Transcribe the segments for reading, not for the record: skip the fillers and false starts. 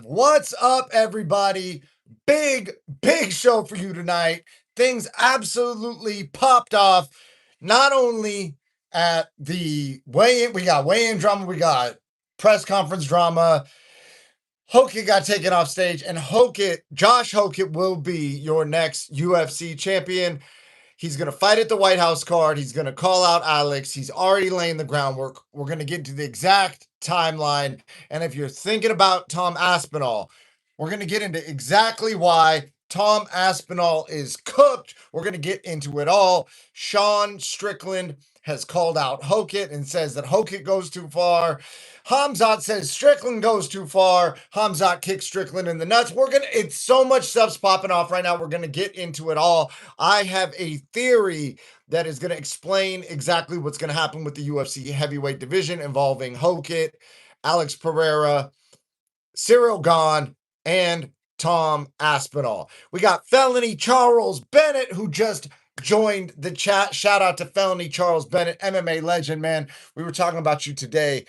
What's up, everybody? Big show for you tonight. Things absolutely popped off. Not only at the weigh-in, we got weigh-in drama, we got press conference drama. Hokit got taken off stage, and Josh Hokit will be your next UFC champion. He's going to fight at the White House card. He's going to call out Alex. He's already laying the groundwork. We're going to get to the exact timeline. And if you're thinking about Tom Aspinall, we're going to get into exactly why Tom Aspinall is cooked. We're going to get into it all. Sean Strickland has called out Hokit and says that Hokit goes too far. Hamzat says Strickland goes too far. Hamzat kicks Strickland in the nuts. It's so much stuff's popping off right now. We're going to get into it all. I have a theory that is going to explain exactly what's going to happen with the UFC heavyweight division involving Hokit, Alex Pereira, Cyril Gahn, and Tom Aspinall. We got Felony Charles Bennett, who just joined the chat. Shout out to Felony Charles Bennett, MMA legend, man. We were talking about you today.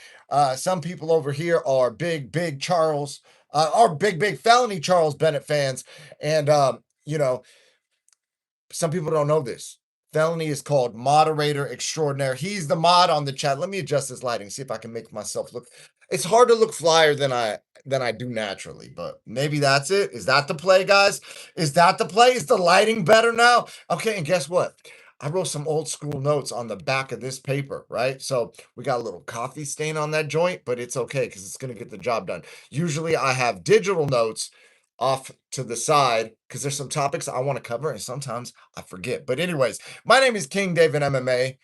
Some people over here are big Charles, are big Felony Charles Bennett fans. And, some people don't know this. Felony is called moderator extraordinaire. He's the mod on the chat. Let me adjust this lighting, see if I can make myself look. It's hard to look flyer than I do naturally, but maybe that's it. Is that the play, guys? Is that the play? Is the lighting better now? Okay, and guess what? I wrote some old school notes on the back of this paper, right? So we got a little coffee stain on that joint, but it's okay because it's going to get the job done. Usually I have digital notes off to the side because there's some topics I want to cover and sometimes I forget. But anyways, my name is King David MMA.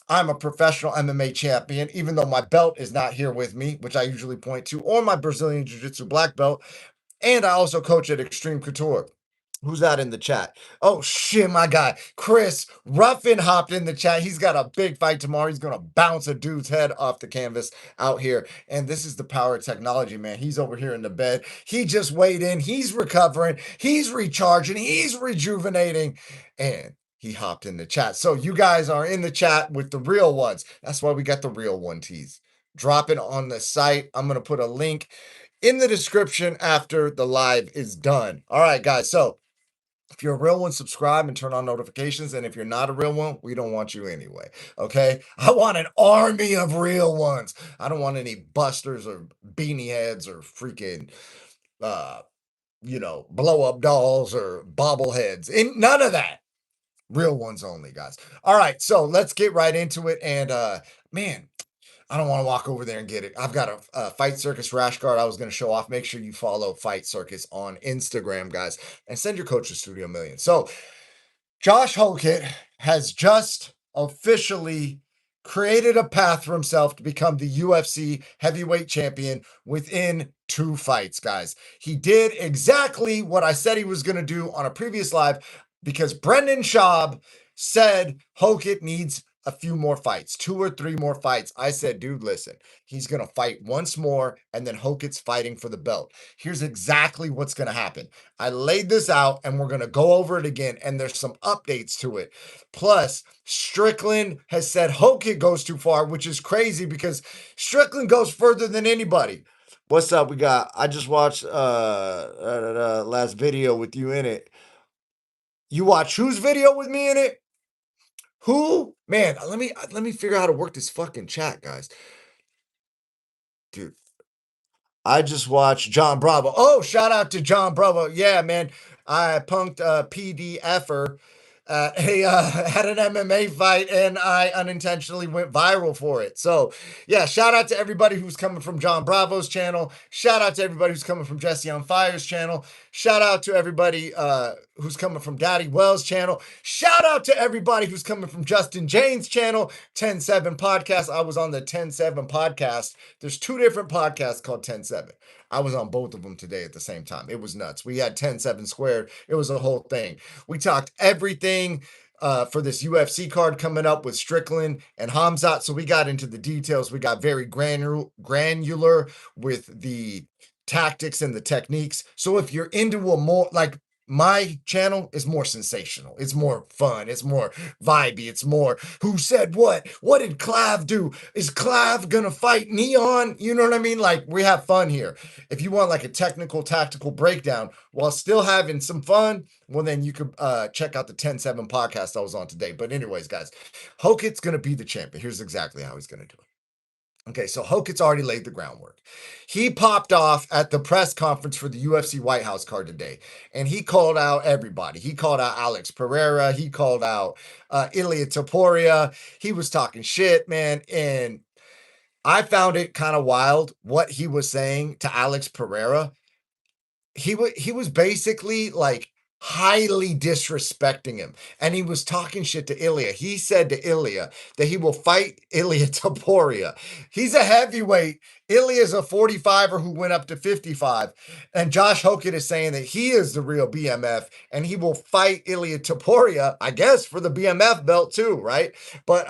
I'm a professional MMA champion, even though my belt is not here with me, which I usually point to, or my Brazilian Jiu-Jitsu black belt. And I also coach at Extreme Couture. Who's that in the chat? Oh, shit, my guy. Chris Ruffin hopped in the chat. He's got a big fight tomorrow. He's going to bounce a dude's head off the canvas out here. And this is the power of technology, man. He's over here in the bed. He just weighed in. He's recovering. He's recharging. He's rejuvenating. And he hopped in the chat. So you guys are in the chat with the real ones. That's why we got the real one tees. Drop it on the site. I'm going to put a link in the description after the live is done. All right, guys. So if you're a real one, subscribe and turn on notifications. And if you're not a real one, we don't want you anyway. Okay? I want an army of real ones. I don't want any busters or beanie heads or freaking, blow up dolls or bobbleheads. None of that. Real ones only, guys. All right. So let's get right into it. And, man, I don't want to walk over there and get it. I've got a Fight Circus rash guard I was going to show off. Make sure you follow Fight Circus on Instagram, guys, and send your coach to Studio Million. So Josh Hokit has just officially created a path for himself to become the UFC heavyweight champion within 2 fights, guys. He did exactly what I said he was going to do on a previous live because Brendan Schaub said Hokit needs a few more fights, 2 or 3 more fights. I said, dude, listen, he's going to fight once more, and then Hokit's fighting for the belt. Here's exactly what's going to happen. I laid this out, and we're going to go over it again, and there's some updates to it. Plus, Strickland has said Hokit goes too far, which is crazy because Strickland goes further than anybody. What's up? I just watched last video with you in it. You watch whose video with me in it? Who? Man, let me figure out how to work this fucking chat, guys. Dude, I just watched John Bravo. Oh, shout out to John Bravo. Yeah, man. I punked a PDFer. He had an MMA fight and I unintentionally went viral for it. So, yeah, shout out to everybody who's coming from John Bravo's channel. Shout out to everybody who's coming from Jesse on Fire's channel. Shout out to everybody who's coming from Daddy Wells' channel. Shout out to everybody who's coming from Justin Jane's channel, 10-7 Podcast. I was on the 10-7 Podcast. There's 2 different podcasts called 10-7. I was on both of them today at the same time. It was nuts. We had 10-7 squared. It was a whole thing. We talked everything for this UFC card coming up with Strickland and Hamzat. So we got into the details. We got very granular with the tactics and the techniques. So if you're into a more, like my channel is more sensational. It's more fun. It's more vibey. It's more who said what? What did Clav do? Is Clav gonna fight Neon? You know what I mean? Like, we have fun here. If you want like a technical, tactical breakdown while still having some fun, well, then you could check out the 10-7 podcast I was on today. But anyways, guys, Hokit's gonna be the champion. Here's exactly how he's gonna do it. Okay, so Hokit's already laid the groundwork. He popped off at the press conference for the UFC White House card today, and he called out everybody. He called out Alex Pereira. He called out Ilia Topuria. He was talking shit, man. And I found it kind of wild what he was saying to Alex Pereira. He was basically like highly disrespecting him, and he was talking shit to Ilia. He said to Ilia that he will fight Ilia Topuria. He's a heavyweight. Ilia's a 45er who went up to 55, and Josh Hokit is saying that he is the real BMF and he will fight Ilia Topuria, I guess, for the BMF belt too, right? But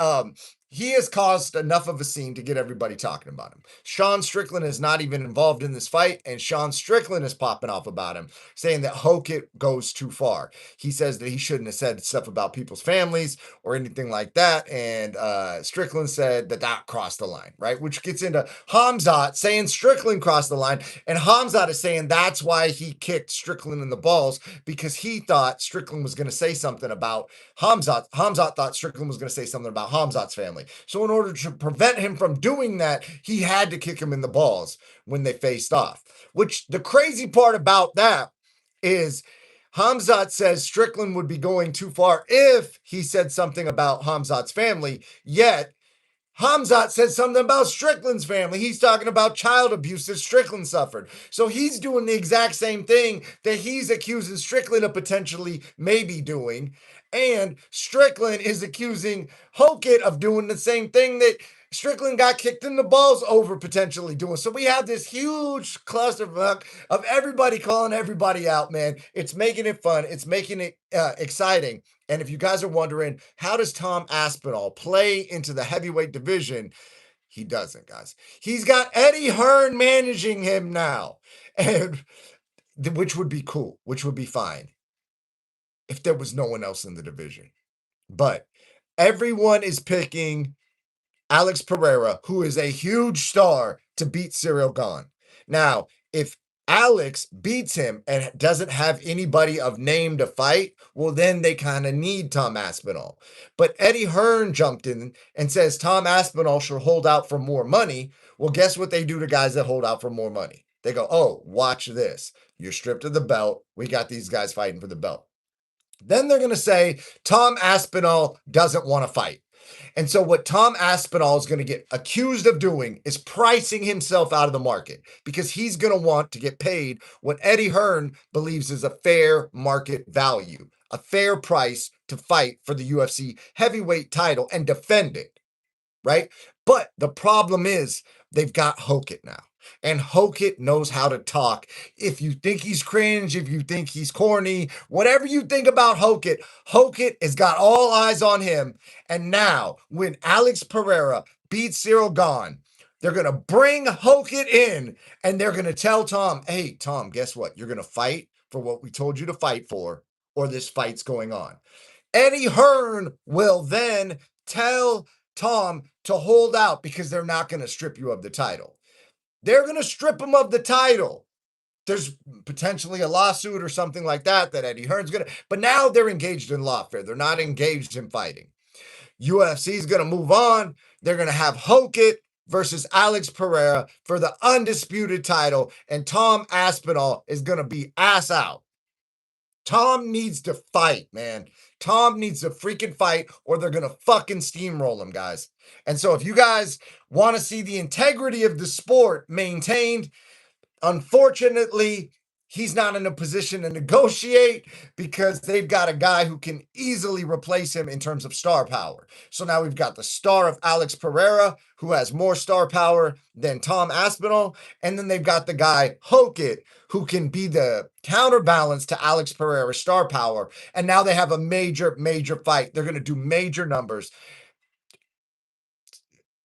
he has caused enough of a scene to get everybody talking about him. Sean Strickland is not even involved in this fight, and Sean Strickland is popping off about him, saying that Hokit goes too far. He says that he shouldn't have said stuff about people's families or anything like that, and Strickland said that that crossed the line, right? Which gets into Hamzat saying Strickland crossed the line, and Hamzat is saying that's why he kicked Strickland in the balls, because he thought Strickland was going to say something about Hamzat. Hamzat thought Strickland was going to say something about Hamzat's family. So in order to prevent him from doing that, he had to kick him in the balls when they faced off. Which the crazy part about that is Hamzat says Strickland would be going too far if he said something about Hamzat's family, yet Hamzat said something about Strickland's family. He's talking about child abuse that Strickland suffered. So he's doing the exact same thing that he's accusing Strickland of potentially maybe doing. And Strickland is accusing Hokit of doing the same thing that Strickland got kicked in the balls over potentially doing. So we have this huge clusterfuck of everybody calling everybody out, man. It's making it fun. It's making it exciting. And if you guys are wondering, how does Tom Aspinall play into the heavyweight division? He doesn't, guys. He's got Eddie Hearn managing him now, and which would be cool, which would be fine if there was no one else in the division. But everyone is picking Alex Pereira, who is a huge star, to beat Cyril Gane. Now, if Alex beats him and doesn't have anybody of name to fight, well, then they kind of need Tom Aspinall. But Eddie Hearn jumped in and says Tom Aspinall should hold out for more money. Well, guess what they do to guys that hold out for more money? They go, oh, watch this. You're stripped of the belt. We got these guys fighting for the belt. Then they're going to say Tom Aspinall doesn't want to fight. And so what Tom Aspinall is going to get accused of doing is pricing himself out of the market, because he's going to want to get paid what Eddie Hearn believes is a fair market value, a fair price to fight for the UFC heavyweight title and defend it, right? But the problem is they've got Hokit now. And Hokit knows how to talk. If you think he's cringe, if you think he's corny, whatever you think about Hokit, Hokit has got all eyes on him. And now, when Alex Pereira beats Cyril Gane, they're going to bring Hokit in and they're going to tell Tom, hey, Tom, guess what? You're going to fight for what we told you to fight for, or this fight's going on. Eddie Hearn will then tell Tom to hold out, because they're not going to strip you of the title. They're going to strip him of the title. There's potentially a lawsuit or something like that Eddie Hearn's going to, but now they're engaged in lawfare. They're not engaged in fighting. UFC is going to move on. They're going to have Hokit versus Alex Pereira for the undisputed title, and Tom Aspinall is going to be ass out. Tom needs to fight, man. Tom needs to freaking fight, or they're going to fucking steamroll him, guys. And so if you guys want to see the integrity of the sport maintained, unfortunately, he's not in a position to negotiate, because they've got a guy who can easily replace him in terms of star power. So now we've got the star of Alex Pereira, who has more star power than Tom Aspinall. And then they've got the guy Hokit, who can be the counterbalance to Alex Pereira's star power. And now they have a major, major fight. They're going to do major numbers.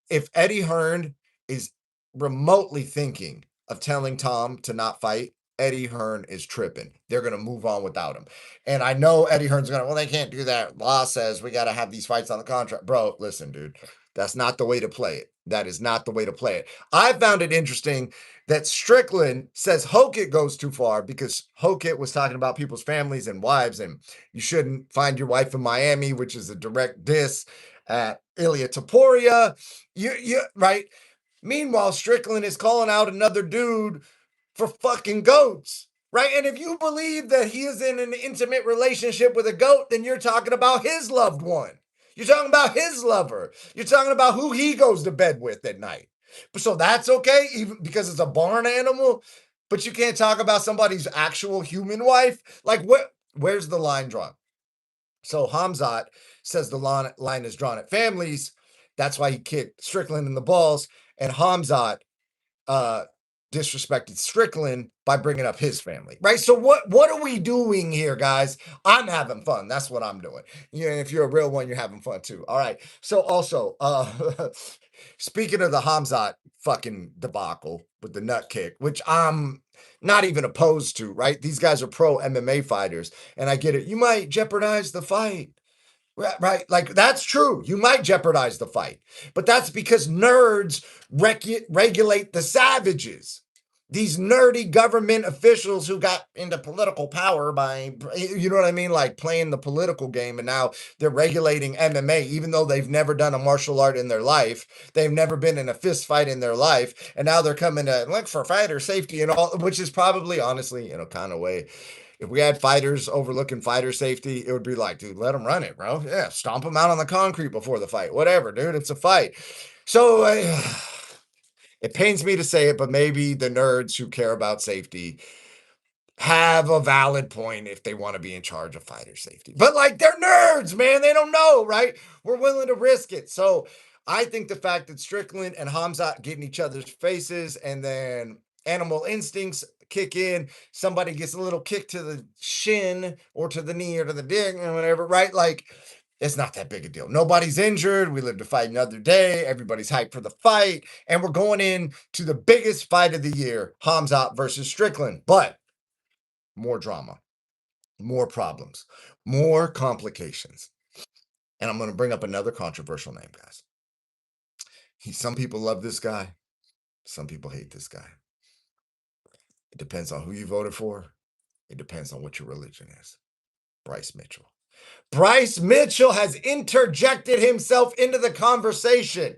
If Eddie Hearn is remotely thinking of telling Tom to not fight, Eddie Hearn is tripping. They're going to move on without him. And I know Eddie Hearn's going to, well, they can't do that. Law says we got to have these fights on the contract. Bro, listen, dude, that's not the way to play it. That is not the way to play it. I found it interesting that Strickland says Hokit goes too far because Hokit was talking about people's families and wives, and you shouldn't find your wife in Miami, which is a direct diss at Ilya Taporia. Right? Meanwhile, Strickland is calling out another dude for fucking goats, right? And if you believe that he is in an intimate relationship with a goat, then you're talking about his loved one. You're talking about his lover. You're talking about who he goes to bed with at night. So that's okay, even because it's a barn animal. But you can't talk about somebody's actual human wife. Like, where's the line drawn? So Hamzat says the line is drawn at families. That's why he kicked Strickland in the balls. And Hamzat disrespected Strickland by bringing up his family, right? So what are we doing here, guys? I'm having fun. That's what I'm doing. Yeah, if you're a real one, you're having fun too. All right. So also, speaking of the Hamzat fucking debacle with the nut kick, which I'm not even opposed to, right? These guys are pro MMA fighters, and I get it. You might jeopardize the fight. Right, like that's true. You might jeopardize the fight, but that's because nerds regulate the savages. These nerdy government officials who got into political power by, you know what I mean, like playing the political game, and now they're regulating MMA, even though they've never done a martial art in their life. They've never been in a fist fight in their life, and now they're coming to look for fighter safety and all, which is probably, honestly, in a kind of way, if we had fighters overlooking fighter safety, it would be like, dude, let them run it, bro. Yeah, stomp them out on the concrete before the fight. Whatever, dude. It's a fight. So it pains me to say it, but maybe the nerds who care about safety have a valid point if they want to be in charge of fighter safety. But like, they're nerds, man. They don't know, right? We're willing to risk it. So I think the fact that Strickland and Hamzat get in each other's faces and then animal instincts kick in, somebody gets a little kick to the shin or to the knee or to the dick or whatever, right? Like, it's not that big a deal. Nobody's injured. We live to fight another day. Everybody's hyped for the fight. And we're going in to the biggest fight of the year, Hamzat versus Strickland. But more drama, more problems, more complications. And I'm going to bring up another controversial name, guys. Some people love this guy. Some people hate this guy. It depends on who you voted for. It depends on what your religion is. Bryce Mitchell. Bryce Mitchell has interjected himself into the conversation.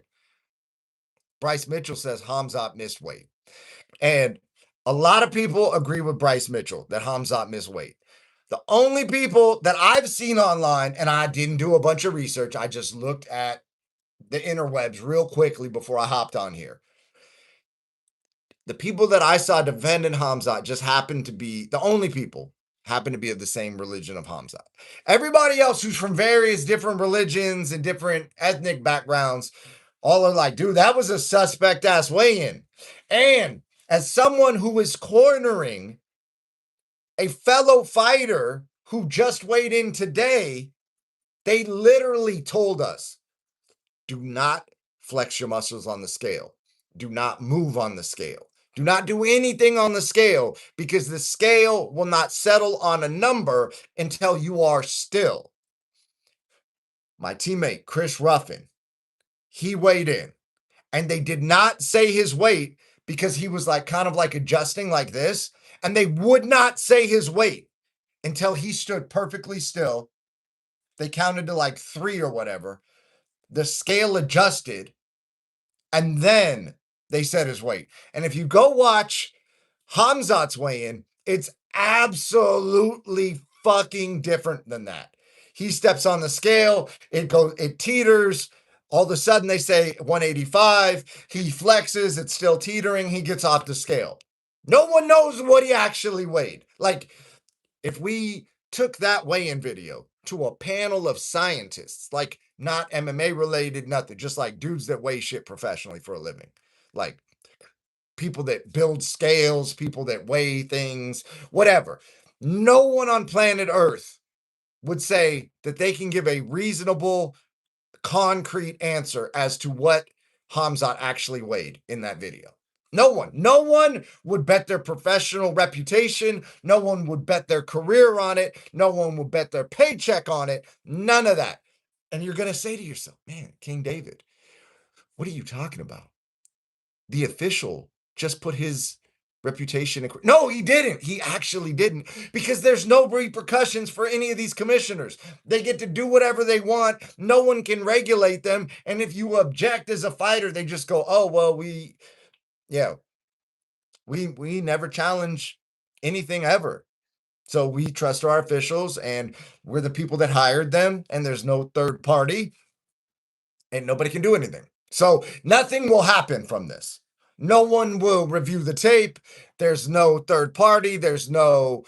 Bryce Mitchell says Hamzat missed weight. And a lot of people agree with Bryce Mitchell that Hamzat missed weight. The only people that I've seen online, and I didn't do a bunch of research, I just looked at the interwebs real quickly before I hopped on here. The people that I saw defending Hamzat just happened to be, the only people happen to be of the same religion of Hamzat. Everybody else who's from various different religions and different ethnic backgrounds, all are like, dude, that was a suspect ass weigh-in. And as someone who is cornering a fellow fighter who just weighed in today, they literally told us, do not flex your muscles on the scale. Do not move on the scale. Do not do anything on the scale, because the scale will not settle on a number until you are still. My teammate, Chris Ruffin, he weighed in, and they did not say his weight because he was like kind of like adjusting like this, and they would not say his weight until he stood perfectly still. They counted to like 3 or whatever. The scale adjusted, and then they said his weight. And if you go watch Hamzat's weigh-in, it's absolutely fucking different than that. He steps on the scale, it teeters. All of a sudden they say 185. He flexes, it's still teetering. He gets off the scale. No one knows what he actually weighed. Like, if we took that weigh-in video to a panel of scientists, like not MMA related, nothing, just like dudes that weigh shit professionally for a living, like people that build scales, people that weigh things, whatever. No one on planet Earth would say that they can give a reasonable, concrete answer as to what Hamzat actually weighed in that video. No one would bet their professional reputation. No one would bet their career on it. No one would bet their paycheck on it. None of that. And you're going to say to yourself, man, King David, what are you talking about? The official just put his reputation in. No, he didn't. He actually didn't, because there's no repercussions for any of these commissioners. They get to do whatever they want. No one can regulate them. And if you object as a fighter, they just go, oh, well, yeah, we never challenge anything ever. So we trust our officials, and we're the people that hired them, and there's no third party, and nobody can do anything. So nothing will happen from this. No one will review the tape. There's no third party. There's no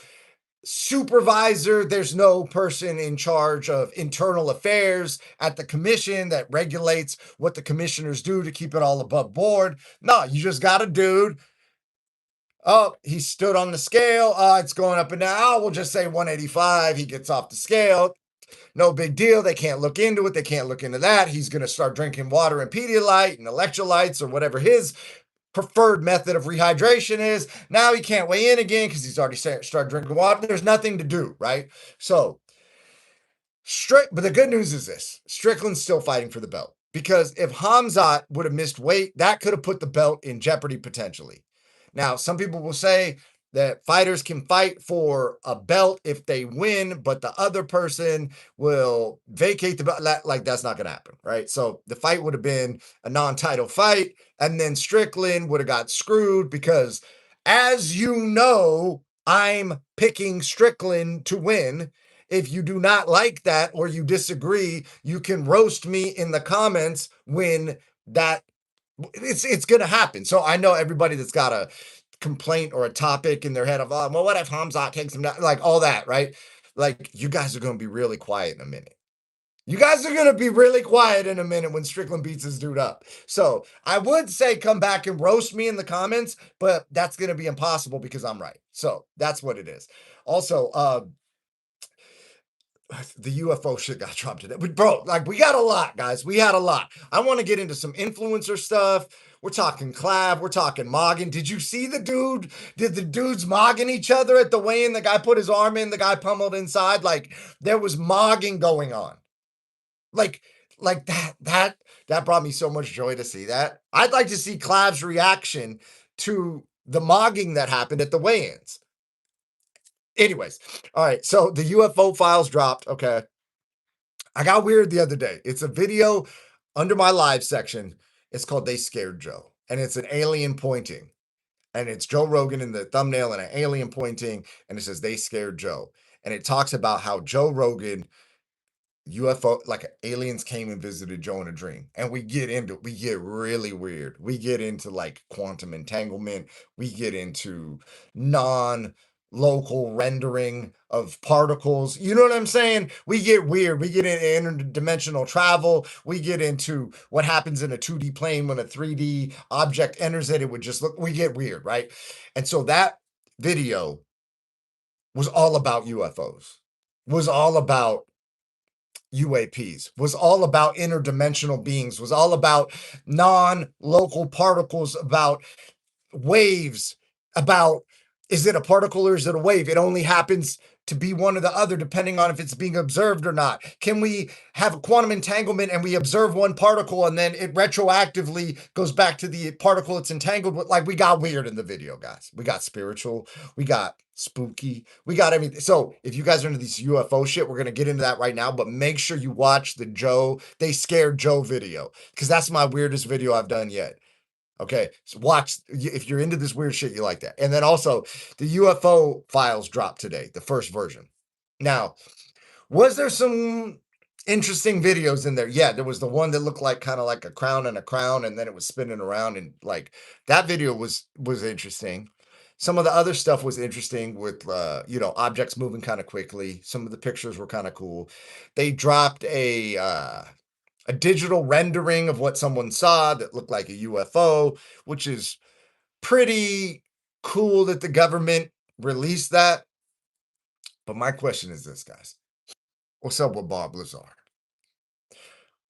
supervisor. There's no person in charge of internal affairs at the commission that regulates what the commissioners do to keep it all above board. No, you just got a dude. Oh, he stood on the scale. It's going up and down. Oh, we'll just say 185. He gets off the scale. No big deal. They can't look into it. They can't look into that. He's going to start drinking water and Pedialyte and electrolytes or whatever his preferred method of rehydration is. Now he can't weigh in again because he's already started drinking water. There's nothing to do, right? So, but the good news is this: Strickland's still fighting for the belt, because if Hamzat would have missed weight, that could have put the belt in jeopardy potentially. Now, some people will say that fighters can fight for a belt if they win, but the other person will vacate the belt. Like, that's not going to happen, right? So the fight would have been a non-title fight, and then Strickland would have got screwed because, as you know, I'm picking Strickland to win. If you do not like that or you disagree, you can roast me in the comments when that it's going to happen. So I know everybody that's got a complaint or a topic in their head of, oh, well, what if Hamzat takes him down? Like all that, right? Like, you guys are going to be really quiet in a minute. You guys are going to be really quiet in a minute when Strickland beats his dude up. So I would say come back and roast me in the comments, but that's going to be impossible because I'm right. So that's what it is. Also, the UFO shit got dropped today. But bro, like, we got a lot, guys. We had a lot. I want to get into some influencer stuff. We're talking collab. We're talking mogging. Did you see the dude? Did the dudes mogging each other at the weigh-in? The guy put his arm in, the guy pummeled inside. Like, there was mogging going on. Like that brought me so much joy to see that. I'd like to see Clav's reaction to the mogging that happened at the weigh-ins. Anyways, all right, so the UFO files dropped. Okay. I got weird the other day. It's a video under my live section. It's called They Scared Joe. And it's an alien pointing. And it's Joe Rogan in the thumbnail and an alien pointing. And it says They Scared Joe. And it talks about how Joe Rogan, UFO, like aliens came and visited Joe in a dream. And we get really weird. We get into like quantum entanglement. We get into non-local rendering of particles. You know what I'm saying? We get weird. We get into interdimensional travel. We get into what happens in a 2D plane when a 3D object enters it. It would just look, we get weird, right? And so that video was all about UFOs, was all about UAPs, was all about interdimensional beings, was all about non-local particles, about waves, about, is it a particle or is it a wave? It only happens to be one or the other depending on if it's being observed or not. Can we have a quantum entanglement and we observe one particle and then it retroactively goes back to the particle it's entangled with? Like, we got weird in the video, guys. We got spiritual, we got spooky, we got everything. So if you guys are into this UFO shit, we're going to get into that right now, but make sure you watch the They Scared Joe video, because that's my weirdest video I've done yet. Okay, so watch, if you're into this weird shit, you like that. And then also, the UFO files dropped today, the first version. Now, was there some interesting videos in there? Yeah, there was the one that looked like kind of like a crown, and then it was spinning around, and like that video was interesting. Some of the other stuff was interesting with objects moving kind of quickly. Some of the pictures were kind of cool. They dropped a digital rendering of what someone saw that looked like a UFO, which is pretty cool that the government released that. But my question is this, guys. What's up with Bob Lazar?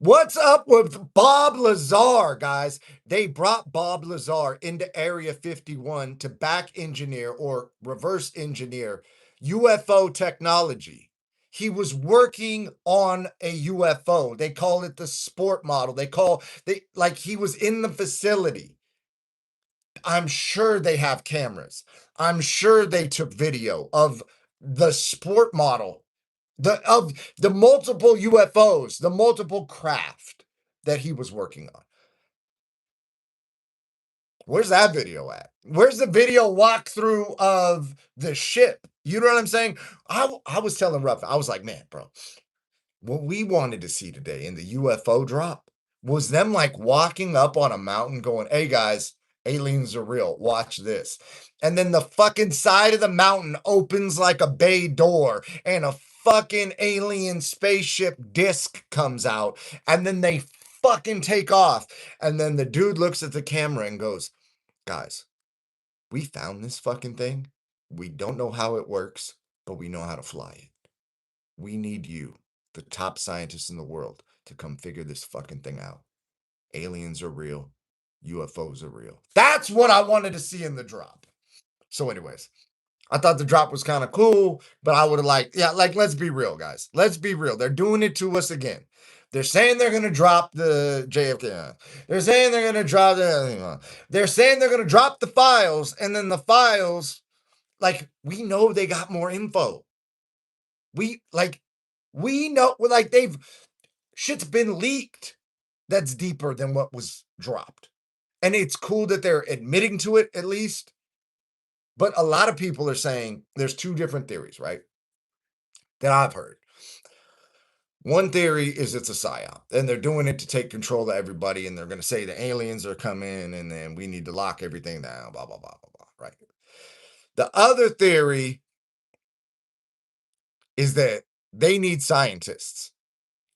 What's up with Bob Lazar, guys? They brought Bob Lazar into Area 51 to back engineer or reverse engineer UFO technology. He was working on a UFO. They call it the sport model. They like he was in the facility. I'm sure they have cameras. I'm sure they took video of the sport model, the multiple UFOs, the multiple craft that he was working on. Where's that video at? Where's the video walkthrough of the ship? You know what I'm saying? I was telling Ruff, I was like, man, bro, what we wanted to see today in the UFO drop was them like walking up on a mountain going, hey guys, aliens are real. Watch this. And then the fucking side of the mountain opens like a bay door and a fucking alien spaceship disc comes out. And then they fucking take off. And then the dude looks at the camera and goes, guys, we found this fucking thing. We don't know how it works, but we know how to fly it. We need you, the top scientists in the world, to come figure this fucking thing out. Aliens are real. UFOs are real. That's what I wanted to see in the drop. So, anyways, I thought the drop was kind of cool, but I would have liked, yeah, like, let's be real, guys. Let's be real. They're doing it to us again. They're saying they're going to drop the JFK. They're saying they're going to drop the. They're saying they're going to drop the files, and then the files, like, we know they got more info. We know, like, shit's been leaked that's deeper than what was dropped. And it's cool that they're admitting to it at least. But a lot of people are saying there's two different theories, right? That I've heard. One theory is it's a psyop, and they're doing it to take control of everybody, and they're going to say the aliens are coming, and then we need to lock everything down, blah, blah, blah, blah, blah, right? The other theory is that they need scientists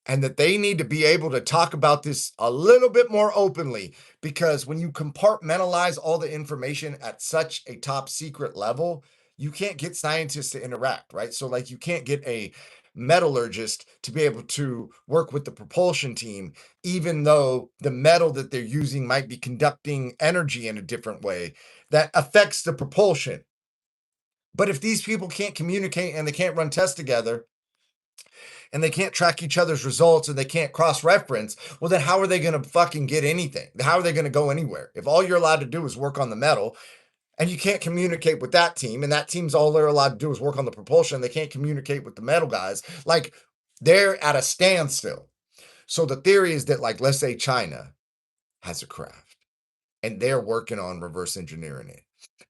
and that they need to be able to talk about this a little bit more openly, because when you compartmentalize all the information at such a top secret level, you can't get scientists to interact, right? So like you can't get a metallurgist to be able to work with the propulsion team, even though the metal that they're using might be conducting energy in a different way that affects the propulsion. But if these people can't communicate and they can't run tests together, and they can't track each other's results and they can't cross-reference, well, then how are they going to fucking get anything? How are they going to go anywhere? If all you're allowed to do is work on the metal and you can't communicate with that team, and that team's all they're allowed to do is work on the propulsion, they can't communicate with the metal guys, like they're at a standstill. So the theory is that, like, let's say China has a craft and they're working on reverse engineering it.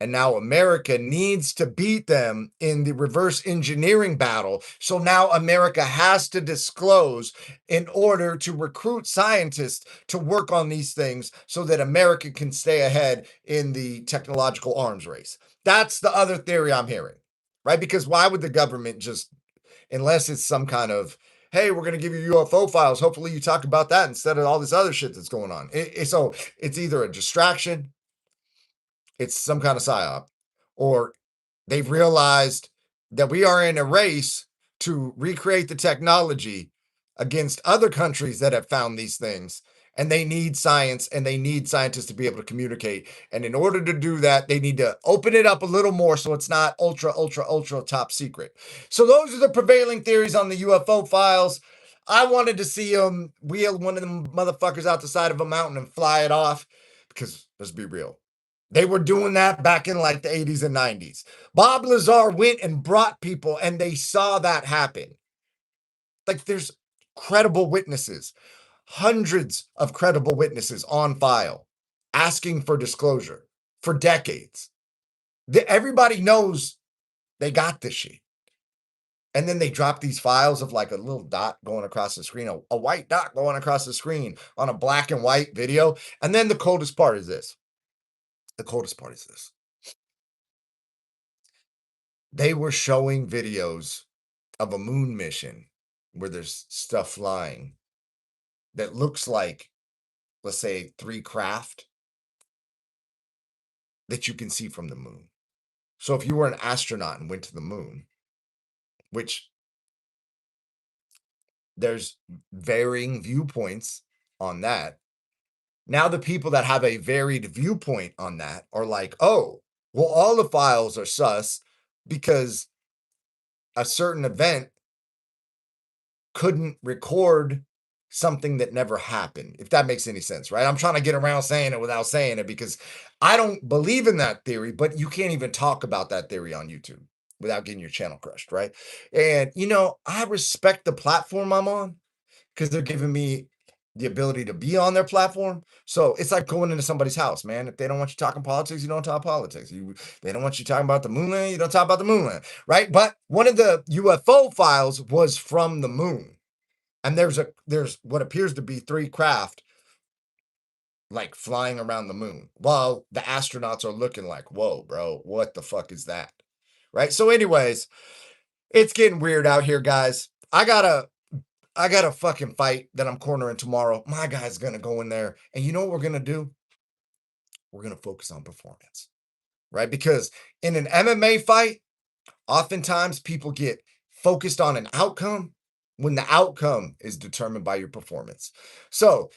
And now America needs to beat them in the reverse engineering battle. So now America has to disclose in order to recruit scientists to work on these things so that America can stay ahead in the technological arms race. That's the other theory I'm hearing, right? Because why would the government just, unless it's some kind of, hey, we're going to give you UFO files. Hopefully you talk about that instead of all this other shit that's going on. So it's either a distraction, it's some kind of psyop, or they've realized that we are in a race to recreate the technology against other countries that have found these things. And they need science and they need scientists to be able to communicate. And in order to do that, they need to open it up a little more so it's not ultra, ultra, ultra top secret. So those are the prevailing theories on the UFO files. I wanted to see them wheel one of them motherfuckers out the side of a mountain and fly it off, because let's be real, they were doing that back in like the 80s and 90s. Bob Lazar went and brought people and they saw that happen. Like, there's credible witnesses, hundreds of credible witnesses on file asking for disclosure for decades. Everybody knows they got this shit. And then they drop these files of like a little dot going across the screen, a white dot going across the screen on a black and white video. And then the coldest part is this. The coldest part is this. They were showing videos of a moon mission where there's stuff flying that looks like, let's say, 3 craft that you can see from the moon. So if you were an astronaut and went to the moon, which There's varying viewpoints on that. Now, the people that have a varied viewpoint on that are like, oh, well, all the files are sus because a certain event couldn't record something that never happened, if that makes any sense, right? I'm trying to get around saying it without saying it because I don't believe in that theory, but you can't even talk about that theory on YouTube without getting your channel crushed, right? And, I respect the platform I'm on because they're giving me the ability to be on their platform. So it's like going into somebody's house, man. If they don't want you talking politics, you don't talk politics. They don't want you talking about the moon landing, you don't talk about the moon landing, right? But one of the UFO files was from the moon. And there's what appears to be 3 craft like flying around the moon while the astronauts are looking like, whoa, bro, what the fuck is that? Right. So, anyways, it's getting weird out here, guys. I got a fucking fight that I'm cornering tomorrow. My guy's gonna go in there, and you know what we're gonna do? We're gonna focus on performance, right? Because in an MMA fight, oftentimes people get focused on an outcome when the outcome is determined by your performance. So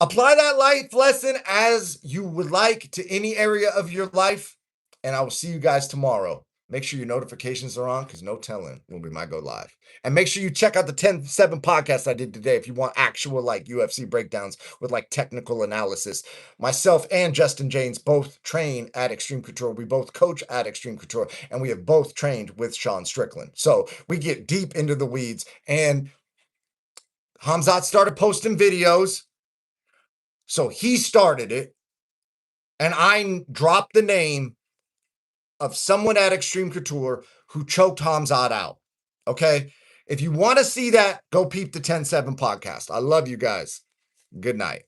apply that life lesson as you would like to any area of your life, and I will see you guys tomorrow. Make sure your notifications are on because no telling when we might go live. And make sure you check out the 10-7 podcast I did today if you want actual like UFC breakdowns with like technical analysis. Myself and Justin James both train at Extreme Couture. We both coach at Extreme Couture, and we have both trained with Sean Strickland. So we get deep into the weeds. And Hamzat started posting videos. So he started it, and I dropped the name of someone at Extreme Couture who choked Hamzat out. Okay. If you want to see that, go peep the 10-7 podcast. I love you guys. Good night.